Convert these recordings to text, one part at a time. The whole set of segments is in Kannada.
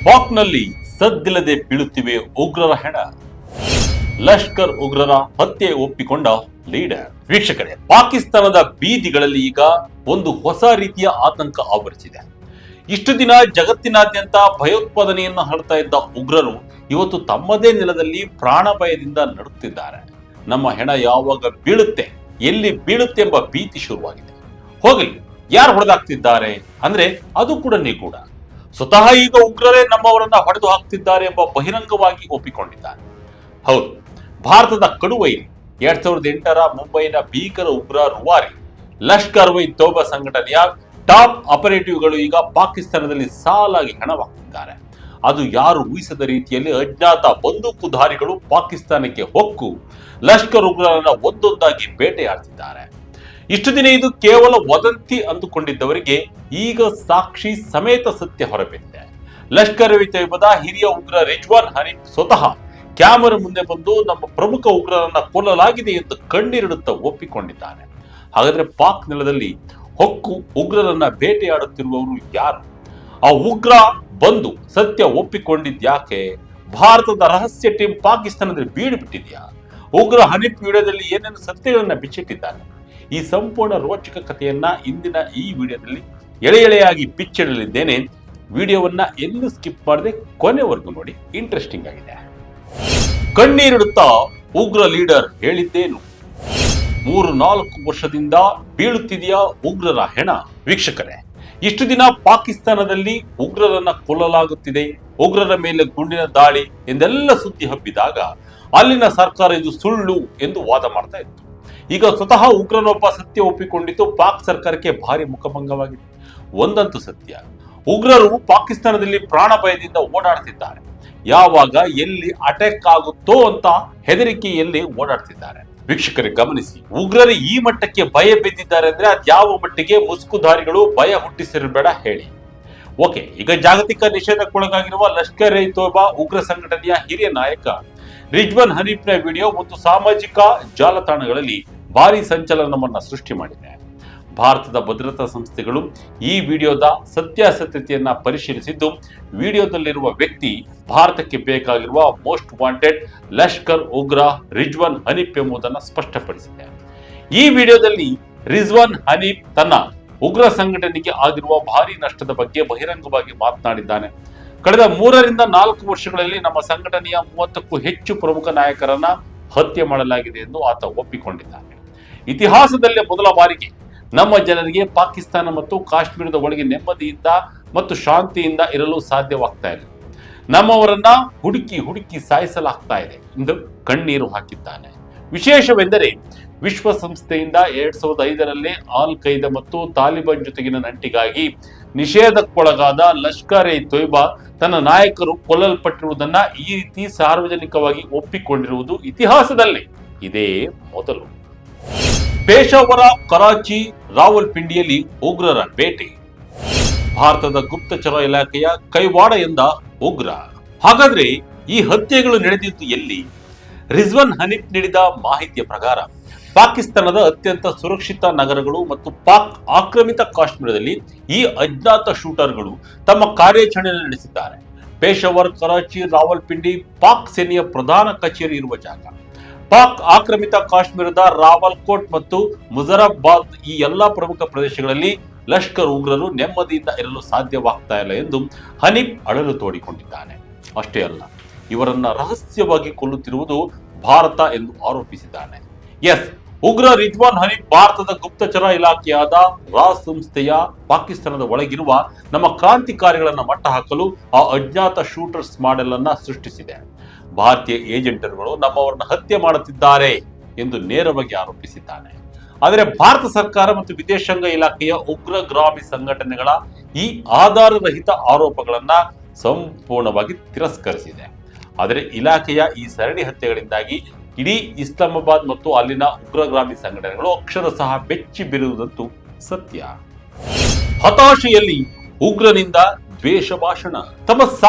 ಪಾಕ್ನಲ್ಲಿ ಸದ್ದಿಲ್ಲದೆ ಬೀಳುತ್ತಿವೆ ಉಗ್ರರ ಹೆಣ. ಲಷ್ಕರ್ ಉಗ್ರರ ಹತ್ಯೆ ಒಪ್ಪಿಕೊಂಡ ಲೀಡರ್. ವೀಕ್ಷಕರೇ, ಪಾಕಿಸ್ತಾನದ ಬೀದಿಗಳಲ್ಲಿ ಈಗ ಒಂದು ಹೊಸ ರೀತಿಯ ಆತಂಕ ಆವರಿಸಿದೆ. ಇಷ್ಟು ದಿನ ಜಗತ್ತಿನಾದ್ಯಂತ ಭಯೋತ್ಪಾದನೆಯನ್ನು ಹರಡ್ತಾ ಇದ್ದ ಉಗ್ರರು ಇವತ್ತು ತಮ್ಮದೇ ನೆಲದಲ್ಲಿ ಪ್ರಾಣ ಭಯದಿಂದ ನಡುತ್ತಿದ್ದಾರೆ. ನಮ್ಮ ಹೆಣ ಯಾವಾಗ ಬೀಳುತ್ತೆ, ಎಲ್ಲಿ ಬೀಳುತ್ತೆ ಎಂಬ ಭೀತಿ ಶುರುವಾಗಿದೆ. ಹೋಗಲಿ, ಯಾರು ಹೊಡೆದಾಕ್ತಿದ್ದಾರೆ ಅಂದ್ರೆ ಅದು ಕೂಡ ನಿಗೂಢ. ಸ್ವತಃ ಈಗ ಉಗ್ರರೇ ನಮ್ಮವರನ್ನ ಹೊಡೆದು ಹಾಕ್ತಿದ್ದಾರೆ ಎಂಬ ಬಹಿರಂಗವಾಗಿ ಒಪ್ಪಿಕೊಂಡಿದ್ದಾರೆ. ಹೌದು, ಭಾರತದ ಕಡುವೈರಿ 2008ರ ಮುಂಬೈನ ಭೀಕರ ಉಗ್ರ ರುವಾರಿ ಲಷ್ಕರ್ ವೈ ತೋಬಾ ಸಂಘಟನೆಯ ಟಾಪ್ ಆಪರೇಟಿವ್ಗಳು ಈಗ ಪಾಕಿಸ್ತಾನದಲ್ಲಿ ಸಾಲಾಗಿ ಹಣವಾಗ್ತಿದ್ದಾರೆ. ಅದು ಯಾರು ಊಹಿಸದ ರೀತಿಯಲ್ಲಿ ಅಜ್ಞಾತ ಬಂದೂಕುಧಾರಿಗಳು ಪಾಕಿಸ್ತಾನಕ್ಕೆ ಹೊಕ್ಕು ಲಷ್ಕರ್ ಉಗ್ರರನ್ನ ಒಂದೊಂದಾಗಿ ಬೇಟೆಯಾಡ್ತಿದ್ದಾರೆ. ಇಷ್ಟು ದಿನ ಇದು ಕೇವಲ ವದಂತಿ ಅಂದುಕೊಂಡಿದ್ದವರಿಗೆ ಈಗ ಸಾಕ್ಷಿ ಸಮೇತ ಸತ್ಯ ಹೊರಬಿದ್ದಿದೆ. ಲಷ್ಕರ್ ವೈ ತೋಯ್ಬಾದ ಹಿರಿಯ ಉಗ್ರ ರಿಜ್ವಾನ್ ಹನೀಫ್ ಸ್ವತಃ ಕ್ಯಾಮರಾ ಮುಂದೆ ಬಂದು ನಮ್ಮ ಪ್ರಮುಖ ಉಗ್ರರನ್ನ ಕೊಲ್ಲಲಾಗಿದೆ ಎಂದು ಕಣ್ಣೀರಿಡುತ್ತಾ ಒಪ್ಪಿಕೊಂಡಿದ್ದಾನೆ. ಹಾಗಾದ್ರೆ ಪಾಕ್ ನೆಲದಲ್ಲಿ ಹೊಕ್ಕು ಉಗ್ರರನ್ನ ಬೇಟೆಯಾಡುತ್ತಿರುವವರು ಯಾರು? ಆ ಉಗ್ರ ಬಂದು ಸತ್ಯ ಒಪ್ಪಿಕೊಂಡಿದ್ಯಾಕೆ? ಭಾರತದ ರಹಸ್ಯ ಟೀಮ್ ಪಾಕಿಸ್ತಾನದಲ್ಲಿ ಬೀಡು ಬಿಟ್ಟಿದ್ಯಾ? ಉಗ್ರ ಹನೀಫ್ ವಿಡಿಯೋದಲ್ಲಿ ಏನೇನು ಸತ್ಯಗಳನ್ನ ಬಿಚ್ಚಿಟ್ಟಿದ್ದಾನೆ? ಈ ಸಂಪೂರ್ಣ ರೋಚಕ ಕಥೆಯನ್ನ ಇಂದಿನ ಈ ವಿಡಿಯೋದಲ್ಲಿ ಎಳೆ ಎಳೆಯಾಗಿ ಬಿಚ್ಚಿಡಲಿದ್ದೇನೆ. ವಿಡಿಯೋವನ್ನ ಎಲ್ಲೂ ಸ್ಕಿಪ್ ಮಾಡದೆ ಕೊನೆವರೆಗೂ ನೋಡಿ, ಇಂಟ್ರೆಸ್ಟಿಂಗ್ ಆಗಿದೆ. ಕಣ್ಣೀರಿಡುತ್ತಾ ಉಗ್ರ ಲೀಡರ್ ಹೇಳಿದ್ದೇನು? 3-4 ವರ್ಷದಿಂದ ಬೀಳುತ್ತಿದೆಯಾ ಉಗ್ರರ ಹೆಣ? ವೀಕ್ಷಕರೇ, ಇಷ್ಟು ದಿನ ಪಾಕಿಸ್ತಾನದಲ್ಲಿ ಉಗ್ರರನ್ನ ಕೊಲ್ಲಲಾಗುತ್ತಿದೆ, ಉಗ್ರರ ಮೇಲೆ ಗುಂಡಿನ ದಾಳಿ ಎಂದೆಲ್ಲ ಸುದ್ದಿ ಹಬ್ಬಿದಾಗ ಅಲ್ಲಿನ ಸರ್ಕಾರ ಇದು ಸುಳ್ಳು ಎಂದು ವಾದ ಮಾಡ್ತಾ ಇತ್ತು. ಈಗ ಸ್ವತಃ ಉಗ್ರನೊಬ್ಬ ಸತ್ಯ ಒಪ್ಪಿಕೊಂಡಿದ್ದು ಪಾಕ್ ಸರ್ಕಾರಕ್ಕೆ ಭಾರಿ ಮುಖಭಂಗವಾಗಿದೆ. ಒಂದಂತೂ ಸತ್ಯ, ಉಗ್ರರು ಪಾಕಿಸ್ತಾನದಲ್ಲಿ ಪ್ರಾಣ ಭಯದಿಂದ ಓಡಾಡ್ತಿದ್ದಾರೆ. ಯಾವಾಗ ಎಲ್ಲಿ ಅಟ್ಯಾಕ್ ಆಗುತ್ತೋ ಅಂತ ಹೆದರಿಕೆಯಲ್ಲಿ ಓಡಾಡ್ತಿದ್ದಾರೆ. ವೀಕ್ಷಕರೇ ಗಮನಿಸಿ, ಉಗ್ರರು ಈ ಮಟ್ಟಕ್ಕೆ ಭಯ ಬಿದ್ದಿದ್ದಾರೆ ಅಂದ್ರೆ ಅದ್ಯಾವ ಮಟ್ಟಿಗೆ ಮುಸ್ಕುಧಾರಿಗಳು ಭಯ ಹುಟ್ಟಿಸಿರಬೇಡ ಹೇಳಿ. ಓಕೆ, ಈಗ ಜಾಗತಿಕ ನಿಷೇಧಕ್ಕೊಳಗಾಗಿರುವ ಲಷ್ಕರ್ ಇ ತೋಬಾ ಉಗ್ರ ಸಂಘಟನೆಯ ಹಿರಿಯ ನಾಯಕ ರಿಜ್ವಾನ್ ಹನೀಫ್ನ ವಿಡಿಯೋ ಒಂದು ಸಾಮಾಜಿಕ ಜಾಲತಾಣಗಳಲ್ಲಿ ಭಾರಿ ಸಂಚಲನವನ್ನ ಸೃಷ್ಟಿ ಮಾಡಿದೆ. ಭಾರತದ ಭದ್ರತಾ ಸಂಸ್ಥೆಗಳು ಈ ವಿಡಿಯೋದ ಸತ್ಯಾಸತ್ಯತೆಯನ್ನ ಪರಿಶೀಲಿಸಿದ್ದು, ವಿಡಿಯೋದಲ್ಲಿರುವ ವ್ಯಕ್ತಿ ಭಾರತಕ್ಕೆ ಬೇಕಾಗಿರುವ ಮೋಸ್ಟ್ ವಾಂಟೆಡ್ ಲಷ್ಕರ್ ಉಗ್ರ ರಿಜ್ವಾನ್ ಹನೀಫ್ ಎಂಬುದನ್ನು ಸ್ಪಷ್ಟಪಡಿಸಿದೆ. ಈ ವಿಡಿಯೋದಲ್ಲಿ ರಿಜ್ವಾನ್ ಹನೀಫ್ ತನ್ನ ಉಗ್ರ ಸಂಘಟನೆಗೆ ಆಗಿರುವ ಭಾರಿ ನಷ್ಟದ ಬಗ್ಗೆ ಬಹಿರಂಗವಾಗಿ ಮಾತನಾಡಿದ್ದಾನೆ. ಕಳೆದ 3-4 ವರ್ಷಗಳಲ್ಲಿ ನಮ್ಮ ಸಂಘಟನೆಯ 30ಕ್ಕೂ ಹೆಚ್ಚು ಪ್ರಮುಖ ನಾಯಕರನ್ನ ಹತ್ಯೆ ಮಾಡಲಾಗಿದೆ ಎಂದು ಆತ ಒಪ್ಪಿಕೊಂಡಿದ್ದಾನೆ. ಇತಿಹಾಸದಲ್ಲೇ ಮೊದಲ ಬಾರಿಗೆ ನಮ್ಮ ಜನರಿಗೆ ಪಾಕಿಸ್ತಾನ ಮತ್ತು ಕಾಶ್ಮೀರದ ಒಳಗೆ ನೆಮ್ಮದಿಯಿಂದ ಮತ್ತು ಶಾಂತಿಯಿಂದ ಇರಲು ಸಾಧ್ಯವಾಗ್ತಾ ಇದೆ. ನಮ್ಮವರನ್ನ ಹುಡುಕಿ ಸಾಯಿಸಲಾಗ್ತಾ ಇದೆ ಎಂದು ಕಣ್ಣೀರು ಹಾಕಿದ್ದಾನೆ. ವಿಶೇಷವೆಂದರೆ ವಿಶ್ವಸಂಸ್ಥೆಯಿಂದ 2005ರಲ್ಲಿ ಆಲ್ ಖೈದಾ ಮತ್ತು ತಾಲಿಬಾನ್ ಜೊತೆಗಿನ ನಂಟಿಗಾಗಿ ನಿಷೇಧಕ್ಕೊಳಗಾದ ಲಷ್ಕರ್ ಇ ತೋಯ್ಬಾ ತನ್ನ ನಾಯಕರು ಕೊಲ್ಲಲ್ಪಟ್ಟಿರುವುದನ್ನ ಈ ರೀತಿ ಸಾರ್ವಜನಿಕವಾಗಿ ಒಪ್ಪಿಕೊಂಡಿರುವುದು ಇತಿಹಾಸದಲ್ಲಿ ಇದೇ ಮೊದಲು. ಪೇಶಾವರ, ಕರಾಚಿ, ರಾವಲ್ಪಿಂಡಿಯಲ್ಲಿ ಉಗ್ರರ ಬೇಟೆ. ಭಾರತದ ಗುಪ್ತಚರ ಇಲಾಖೆಯ ಕೈವಾಡ ಎಂದ ಉಗ್ರ. ಹಾಗಾದ್ರೆ ಈ ಹತ್ಯೆಗಳು ನಡೆದಿದ್ದು ಎಲ್ಲಿ? ರಿಜ್ವಾನ್ ಹನೀಫ್ ನೀಡಿದ ಮಾಹಿತಿಯ ಪ್ರಕಾರ ಪಾಕಿಸ್ತಾನದ ಅತ್ಯಂತ ಸುರಕ್ಷಿತ ನಗರಗಳು ಮತ್ತು ಪಾಕ್ ಆಕ್ರಮಿತ ಕಾಶ್ಮೀರದಲ್ಲಿ ಈ ಅಜ್ಞಾತ ಶೂಟರ್ಗಳು ತಮ್ಮ ಕಾರ್ಯಾಚರಣೆ ನಡೆಸಿದ್ದಾರೆ. ಪೇಶಾವರ್, ಕರಾಚಿ, ರಾವಲ್ಪಿಂಡಿ ಪಾಕ್ ಸೇನೆಯ ಪ್ರಧಾನ ಕಚೇರಿ ಇರುವ ಜಾಗ. ಪಾಕ್ ಆಕ್ರಮಿತ ಕಾಶ್ಮೀರದ ರಾವಲ್ಕೋಟ್ ಮತ್ತು ಮುಜರಾಬಾದ್ ಈ ಎಲ್ಲಾ ಪ್ರಮುಖ ಪ್ರದೇಶಗಳಲ್ಲಿ ಲಷ್ಕರ್ ಉಗ್ರರು ನೆಮ್ಮದಿಯಿಂದ ಇರಲು ಸಾಧ್ಯವಾಗ್ತಾ ಇಲ್ಲ ಎಂದು ಹನೀಫ್ ಅಳಲು ತೋಡಿಕೊಂಡಿದ್ದಾನೆ. ಅಷ್ಟೇ ಅಲ್ಲ, ಇವರನ್ನ ರಹಸ್ಯವಾಗಿ ಕೊಲ್ಲುತ್ತಿರುವುದು ಭಾರತ ಎಂದು ಆರೋಪಿಸಿದ್ದಾನೆ. ಎಸ್, ಉಗ್ರ ರಿಜ್ವಾನ್ ಹನೀಫ್ ಭಾರತದ ಗುಪ್ತಚರ ಇಲಾಖೆಯಾದ ರಾ ಸಂಸ್ಥೆಯ ಪಾಕಿಸ್ತಾನದ ಒಳಗಿರುವ ನಮ್ಮ ಕ್ರಾಂತಿಕಾರಿಗಳನ್ನ ಮಟ್ಟ ಹಾಕಲು ಆ ಅಜ್ಞಾತ ಶೂಟರ್ಸ್ ಮಾಡೆಲ್ ಅನ್ನ ಸೃಷ್ಟಿಸಿದೆ. ಭಾರತೀಯ ಏಜೆಂಟರುಗಳು ನಮ್ಮವರನ್ನ ಹತ್ಯೆ ಮಾಡುತ್ತಿದ್ದಾರೆ ಎಂದು ನೇರವಾಗಿ ಆರೋಪಿಸಿದ್ದಾನೆ. ಆದರೆ ಭಾರತ ಸರ್ಕಾರ ಮತ್ತು ವಿದೇಶಾಂಗ ಇಲಾಖೆಯ ಉಗ್ರಗಾಮಿ ಸಂಘಟನೆಗಳ ಈ ಆಧಾರರಹಿತ ಆರೋಪಗಳನ್ನ ಸಂಪೂರ್ಣವಾಗಿ ತಿರಸ್ಕರಿಸಿದೆ. ಆದರೆ ಇಲಾಖೆಯ ಈ ಸರಣಿ ಹತ್ಯೆಗಳಿಂದಾಗಿ ಇಡೀ ಇಸ್ಲಾಮಾಬಾದ್ ಮತ್ತು ಅಲ್ಲಿನ ಉಗ್ರಗಾಮಿ ಸಂಘಟನೆಗಳು ಅಕ್ಷರಶಃ ಬೆಚ್ಚಿ ಬೀರುವುದಂತೂ ಸತ್ಯ. ಹತಾಶೆಯಲ್ಲಿ ಉಗ್ರನಿಂದ ದ್ವೇಷ ಭಾಷಣ. ತಮ್ಮ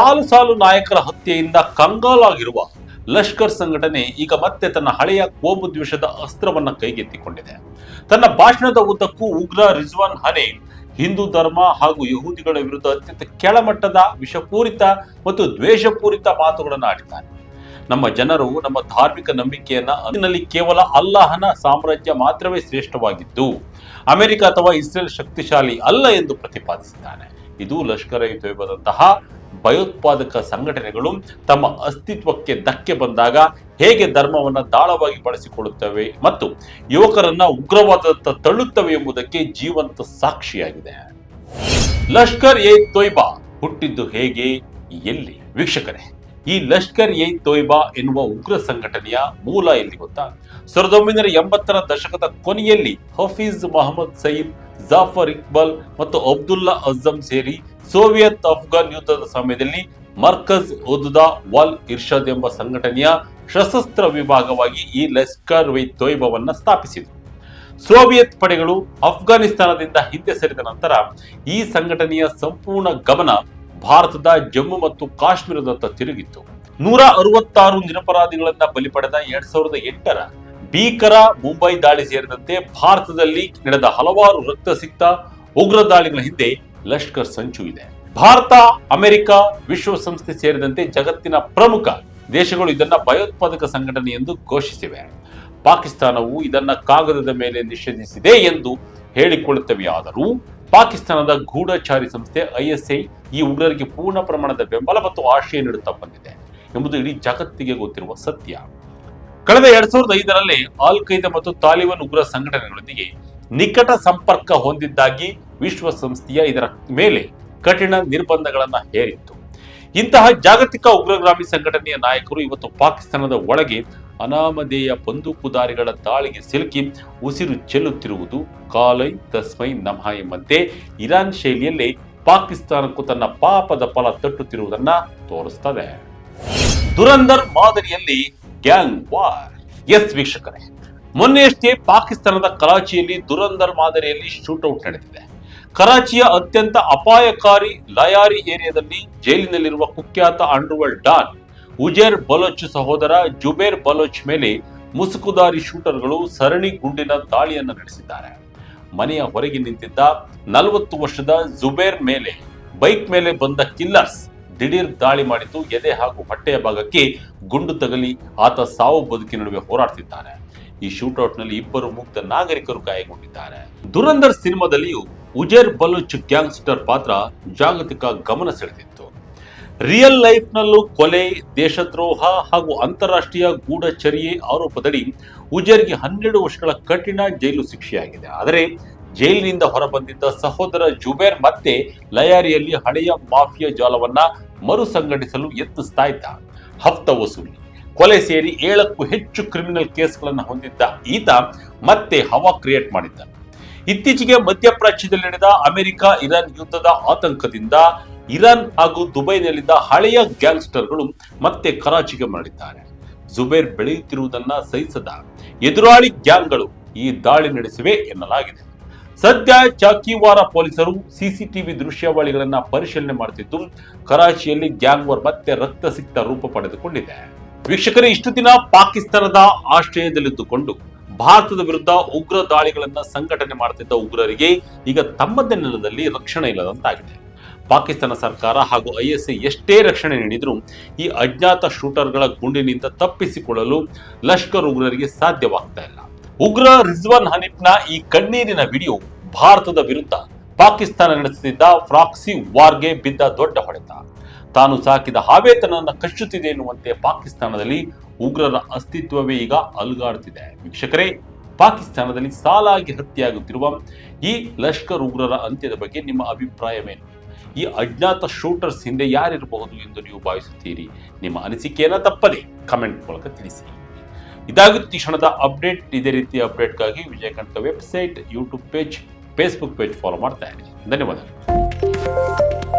ಸಾಲು ನಾಯಕರ ಹತ್ಯೆಯಿಂದ ಕಂಗಾಲಾಗಿರುವ ಲಷ್ಕರ್ ಸಂಘಟನೆ ಈಗ ಮತ್ತೆ ತನ್ನ ಹಳೆಯ ಕೋಮು ದ್ವೇಷದ ಅಸ್ತ್ರವನ್ನ ಕೈಗೆತ್ತಿಕೊಂಡಿದೆ. ತನ್ನ ಭಾಷಣದ ಉದ್ದಕ್ಕೂ ಉಗ್ರ ರಿಜ್ವಾನ್ ಹನೀಫ್ ಹಿಂದೂ ಧರ್ಮ ಹಾಗೂ ಯಹೂದಿಗಳ ವಿರುದ್ಧ ಅತ್ಯಂತ ಕೆಳಮಟ್ಟದ ವಿಷಪೂರಿತ ಮತ್ತು ದ್ವೇಷಪೂರಿತ ಮಾತುಗಳನ್ನು ಆಡಿದ್ದಾನೆ. ನಮ್ಮ ಜನರು ನಮ್ಮ ಧಾರ್ಮಿಕ ನಂಬಿಕೆಯನ್ನ ಅದರಲ್ಲಿ ಕೇವಲ ಅಲ್ಲಾಹನ ಸಾಮ್ರಾಜ್ಯ ಮಾತ್ರವೇ ಶ್ರೇಷ್ಠವಾಗಿದ್ದು ಅಮೆರಿಕ ಅಥವಾ ಇಸ್ರೇಲ್ ಶಕ್ತಿಶಾಲಿ ಅಲ್ಲ ಎಂದು ಪ್ರತಿಪಾದಿಸಿದ್ದಾನೆ. ಇದು ಲಷ್ಕರ್ ಇ ತೊಯ್ಬಾದಂತಹ ಭಯೋತ್ಪಾದಕ ಸಂಘಟನೆಗಳು ತಮ್ಮ ಅಸ್ತಿತ್ವಕ್ಕೆ ಧಕ್ಕೆ ಬಂದಾಗ ಹೇಗೆ ಧರ್ಮವನ್ನ ದಾಳವಾಗಿ ಬಳಸಿಕೊಳ್ಳುತ್ತವೆ ಮತ್ತು ಯುವಕರನ್ನ ಉಗ್ರವಾದದತ್ತ ತಳ್ಳುತ್ತವೆ ಎಂಬುದಕ್ಕೆ ಜೀವಂತ ಸಾಕ್ಷಿಯಾಗಿದೆ. ಲಷ್ಕರ್ ಎ ತೊಯ್ಬಾ ಹುಟ್ಟಿದ್ದು ಹೇಗೆ, ಎಲ್ಲಿ? ವೀಕ್ಷಕರೇ, ಈ ಲಷ್ಕರ್ ಎ ತೊಯ್ಬಾ ಎನ್ನುವ ಉಗ್ರ ಸಂಘಟನೆಯ ಮೂಲ ಎಲ್ಲಿ ಗೊತ್ತಾ? 1980ರ ದಶಕದ ಕೊನೆಯಲ್ಲಿ ಹಫೀಜ್ ಮೊಹಮ್ಮದ್ ಸಯೀದ್, ಜಾಫರ್ ಇಕ್ಬಾಲ್ ಮತ್ತು ಅಬ್ದುಲ್ಲಾ ಅಜಂ ಸೇರಿ ಸೋವಿಯತ್ ಅಫ್ಘಾನ್ ಯುದ್ಧದ ಸಮಯದಲ್ಲಿ ಮರ್ಕಜ್ ಉದ್ದಾ ವಲ್ ಇರ್ಷಾದ್ ಎಂಬ ಸಂಘಟನೆಯ ಸಶಸ್ತ್ರ ವಿಭಾಗವಾಗಿ ಈ ಲಷ್ಕರ್ ಎ ತೊಯ್ಬಾವನ್ನ ಸ್ಥಾಪಿಸಿದರು. ಸೋವಿಯತ್ ಪಡೆಗಳು ಅಫ್ಘಾನಿಸ್ತಾನದಿಂದ ಹಿಂದೆ ಸರಿದ ನಂತರ ಈ ಸಂಘಟನೆಯ ಸಂಪೂರ್ಣ ಗಮನ ಭಾರತದ ಜಮ್ಮು ಮತ್ತು ಕಾಶ್ಮೀರದತ್ತ ತಿರುಗಿತ್ತು. 166 ನಿರಪರಾಧಿಗಳನ್ನ ಬಲಿ ಪಡೆದ 2008ರ ಭೀಕರ ಮುಂಬೈ ದಾಳಿ ಸೇರಿದಂತೆ ಭಾರತದಲ್ಲಿ ನಡೆದ ಹಲವಾರು ರಕ್ತಸಿಕ್ತ ಉಗ್ರ ದಾಳಿಗಳ ಹಿಂದೆ ಲಷ್ಕರ್ ಸಂಚು ಇದೆ. ಭಾರತ, ಅಮೆರಿಕ, ವಿಶ್ವಸಂಸ್ಥೆ ಸೇರಿದಂತೆ ಜಗತ್ತಿನ ಪ್ರಮುಖ ದೇಶಗಳು ಇದನ್ನ ಭಯೋತ್ಪಾದಕ ಸಂಘಟನೆ ಎಂದು ಘೋಷಿಸಿವೆ. ಪಾಕಿಸ್ತಾನವು ಇದನ್ನ ಕಾಗದದ ಮೇಲೆ ನಿಷೇಧಿಸಿದೆ ಎಂದು ಹೇಳಿಕೊಳ್ಳುತ್ತವೆಯಾದರೂ ಪಾಕಿಸ್ತಾನದ ಗೂಢಚಾರಿ ಸಂಸ್ಥೆ ISI ಈ ಉಗ್ರರಿಗೆ ಪೂರ್ಣ ಪ್ರಮಾಣದ ಬೆಂಬಲ ಮತ್ತು ಆಶ್ರಯ ನೀಡುತ್ತಾ ಬಂದಿದೆ ಎಂಬುದು ಇಡೀ ಜಗತ್ತಿಗೆ ಗೊತ್ತಿರುವ ಸತ್ಯ. ಕಳೆದ 2005ರಲ್ಲಿ ಆಲ್ ಖೈದಾ ಮತ್ತು ತಾಲಿಬಾನ್ ಉಗ್ರ ಸಂಘಟನೆಗಳೊಂದಿಗೆ ನಿಕಟ ಸಂಪರ್ಕ ಹೊಂದಿದ್ದಾಗಿ ವಿಶ್ವಸಂಸ್ಥೆಯ ಇದರ ಮೇಲೆ ಕಠಿಣ ನಿರ್ಬಂಧಗಳನ್ನು ಹೇರಿತ್ತು. ಇಂತಹ ಜಾಗತಿಕ ಉಗ್ರಗಾಮಿ ಸಂಘಟನೆಯ ನಾಯಕರು ಇವತ್ತು ಪಾಕಿಸ್ತಾನದ ಒಳಗೆ ಅನಾಮಧೇಯ ಬಂದೂಕುದಾರಿಗಳ ದಾಳಿಗೆ ಸಿಲುಕಿ ಉಸಿರು ಚೆಲ್ಲುತ್ತಿರುವುದು ಕಾಲೈ ತಸ್ಮೈ ನಮಃ ಎಂಬಂತೆ ಇರಾನ್ ಶೈಲಿಯಲ್ಲೇ ಪಾಕಿಸ್ತಾನಕ್ಕೂ ತನ್ನ ಪಾಪದ ಫಲ ತಟ್ಟುತ್ತಿರುವುದನ್ನ ತೋರಿಸ್ತದೆ. ದುರಂದರ್ ಮಾದರಿಯಲ್ಲಿ ಗ್ಯಾಂಗ್ ವಾರ್. ಎಸ್ ವೀಕ್ಷಕರೇ, ಮೊನ್ನೆಯಷ್ಟೇ ಪಾಕಿಸ್ತಾನದ ಕರಾಚಿಯಲ್ಲಿ ದುರಂದರ್ ಮಾದರಿಯಲ್ಲಿ ಶೂಟೌಟ್ ನಡೆದಿದೆ. ಕರಾಚಿಯ ಅತ್ಯಂತ ಅಪಾಯಕಾರಿ ಲಯಾರಿ ಏರಿಯಾದಲ್ಲಿ ಜೈಲಿನಲ್ಲಿರುವ ಕುಖ್ಯಾತ ಅಂಡರ್ವರ್ಲ್ಡ್ ಡಾನ್ ಉಜೇರ್ ಬಲೋಚ್ ಸಹೋದರ ಜುಬೇರ್ ಬಲೋಚ್ ಮೇಲೆ ಮುಸುಕುದಾರಿ ಶೂಟರ್ಗಳು ಸರಣಿ ಗುಂಡಿನ ದಾಳಿಯನ್ನು ನಡೆಸಿದ್ದಾರೆ. ಮನೆಯ ಹೊರಗೆ ನಿಂತಿದ್ದ 40 ವರ್ಷದ ಜುಬೇರ್ ಮೇಲೆ ಬೈಕ್ ಮೇಲೆ ಬಂದ ಕಿಲ್ಲರ್ಸ್ ದಿಢೀರ್ ದಾಳಿ ಮಾಡಿದ್ದು ಎದೆ ಹಾಗೂ ಹೊಟ್ಟೆಯ ಭಾಗಕ್ಕೆ ಗುಂಡು ತಗಲಿ ಆತ ಸಾವು ಬದುಕಿನ ನಡುವೆ ಹೋರಾಡ್ತಿದ್ದಾನೆ. ಈ ಶೂಟೌಟ್ ನಲ್ಲಿ 2 ಮುಗ್ಧ ನಾಗರಿಕರು ಗಾಯಗೊಂಡಿದ್ದಾರೆ. ದುರಂದರ್ ಸಿನಿಮಾದಲ್ಲಿಯೂ ಉಜೇರ್ ಬಲೂಚ್ ಗ್ಯಾಂಗ್ಸ್ಟರ್ ಪಾತ್ರ ಜಾಗತಿಕ ಗಮನ ಸೆಳೆದಿತ್ತು. ರಿಯಲ್ ಲೈಫ್ ನಲ್ಲೂ ಕೊಲೆ, ದೇಶದ್ರೋಹ ಹಾಗೂ ಅಂತಾರಾಷ್ಟ್ರೀಯ ಗೂಢಚರ್ಯೆ ಆರೋಪದಡಿ ಉಜೇರ್ಗೆ 12 ವರ್ಷಗಳ ಕಠಿಣ ಜೈಲು ಶಿಕ್ಷೆಯಾಗಿದೆ. ಆದರೆ ಜೈಲಿನಿಂದ ಹೊರಬಂದಿದ್ದ ಸಹೋದರ ಜುಬೇರ್ ಮತ್ತೆ ಲಯಾರಿಯಲ್ಲಿ ಹಳೆಯ ಮಾಫಿಯಾ ಜಾಲವನ್ನ ಮರು ಸಂಘಟಿಸಲು ಯತ್ನಿಸ್ತಾ ಇದ್ದ. ಹಫ್ತ ವಸೂಲಿ, ಕೊಲೆ ಸೇರಿ 7ಕ್ಕೂ ಹೆಚ್ಚು ಕ್ರಿಮಿನಲ್ ಕೇಸ್ಗಳನ್ನು ಹೊಂದಿದ್ದ ಈತ ಮತ್ತೆ ಹವಾ ಕ್ರಿಯೇಟ್ ಮಾಡಿದ್ದ. ಇತ್ತೀಚೆಗೆ ಮಧ್ಯಪ್ರಾಚ್ಯದಲ್ಲಿ ನಡೆದ ಅಮೆರಿಕ ಇರಾನ್ ಯುದ್ಧದ ಆತಂಕದಿಂದ ಇರಾನ್ ಹಾಗೂ ದುಬೈನಲ್ಲಿದ್ದ ಹಳೆಯ ಗ್ಯಾಂಗ್ಸ್ಟರ್ಗಳು ಮತ್ತೆ ಕರಾಚಿಗೆ ಮರಳಿದ್ದಾರೆ. ಜುಬೇರ್ ಬೆಳೆಯುತ್ತಿರುವುದನ್ನ ಸಹಿಸದ ಎದುರಾಳಿ ಗ್ಯಾಂಗ್ಗಳು ಈ ದಾಳಿ ನಡೆಸಿವೆ ಎನ್ನಲಾಗಿದೆ. ಸದ್ಯ ಚಾಕಿವಾರ ಪೊಲೀಸರು ಸಿಸಿಟಿವಿ ದೃಶ್ಯಾವಳಿಗಳನ್ನ ಪರಿಶೀಲನೆ ಮಾಡುತ್ತಿದ್ದು ಕರಾಚಿಯಲ್ಲಿ ಗ್ಯಾಂಗ್ ವಾರ್ ಮತ್ತೆ ರಕ್ತಸಿಕ್ತ ರೂಪ ಪಡೆದುಕೊಂಡಿದೆ. ವೀಕ್ಷಕರೇ, ಇಷ್ಟು ದಿನ ಪಾಕಿಸ್ತಾನದ ಆಶ್ರಯದಲ್ಲಿದ್ದುಕೊಂಡು ಭಾರತದ ವಿರುದ್ಧ ಉಗ್ರ ದಾಳಿಗಳನ್ನ ಸಂಘಟನೆ ಮಾಡುತ್ತಿದ್ದ ಉಗ್ರರಿಗೆ ಈಗ ತಮ್ಮದೇ ನೆಲದಲ್ಲಿ ರಕ್ಷಣೆ ಇಲ್ಲದಂತಾಗಿದೆ. ಪಾಕಿಸ್ತಾನ ಸರ್ಕಾರ ಹಾಗೂ ISI ಎಷ್ಟೇ ರಕ್ಷಣೆ ನೀಡಿದ್ರೂ ಈ ಅಜ್ಞಾತ ಶೂಟರ್ಗಳ ಗುಂಡಿನಿಂದ ತಪ್ಪಿಸಿಕೊಳ್ಳಲು ಲಷ್ಕರ್ ಉಗ್ರರಿಗೆ ಸಾಧ್ಯವಾಗ್ತಾ ಇಲ್ಲ. ಉಗ್ರ ರಿಜ್ವಾನ್ ಹನೀಫ್ನ ಈ ಕಣ್ಣೀರಿನ ವಿಡಿಯೋ ಭಾರತದ ವಿರುದ್ಧ ಪಾಕಿಸ್ತಾನ ನಡೆಸುತ್ತಿದ್ದ ಪ್ರಾಕ್ಸಿ ವಾರ್ಗೆ ಬಿದ್ದ ದೊಡ್ಡ ಹೊಡೆತ. ತಾನು ಸಾಕಿದ ಹಾವೇ ತನ್ನನ್ನು ಕಚ್ಚುತ್ತಿದೆ ಎನ್ನುವಂತೆ ಪಾಕಿಸ್ತಾನದಲ್ಲಿ ಉಗ್ರರ ಅಸ್ತಿತ್ವವೇ ಈಗ ಅಲುಗಾಡುತ್ತಿದೆ. ವೀಕ್ಷಕರೇ, ಪಾಕಿಸ್ತಾನದಲ್ಲಿ ಸಾಲಾಗಿ ಹತ್ಯೆಯಾಗುತ್ತಿರುವ ಈ ಲಷ್ಕರ್ ಉಗ್ರರ ಅಂತ್ಯದ ಬಗ್ಗೆ ನಿಮ್ಮ ಅಭಿಪ್ರಾಯವೇನು? ಈ ಅಜ್ಞಾತ ಶೂಟರ್ಸ್ ಹಿಂದೆ ಯಾರಿರಬಹುದು ಎಂದು ನೀವು ಭಾವಿಸುತ್ತೀರಿ? ನಿಮ್ಮ ಅನಿಸಿಕೆಯನ್ನ ತಪ್ಪದೆ ಕಮೆಂಟ್ ಮೂಲಕ ತಿಳಿಸಿ. ಇದಾಗುತ್ತೆ ಈ ಕ್ಷಣದ ಅಪ್ಡೇಟ್. ಇದೇ ರೀತಿಯ ಅಪ್ಡೇಟ್ಗಾಗಿ ವಿಜಯಕಂಠ website, YouTube page, Facebook page follow ಮಾಡ್ತಾ ಇರಿ. ಧನ್ಯವಾದಗಳು.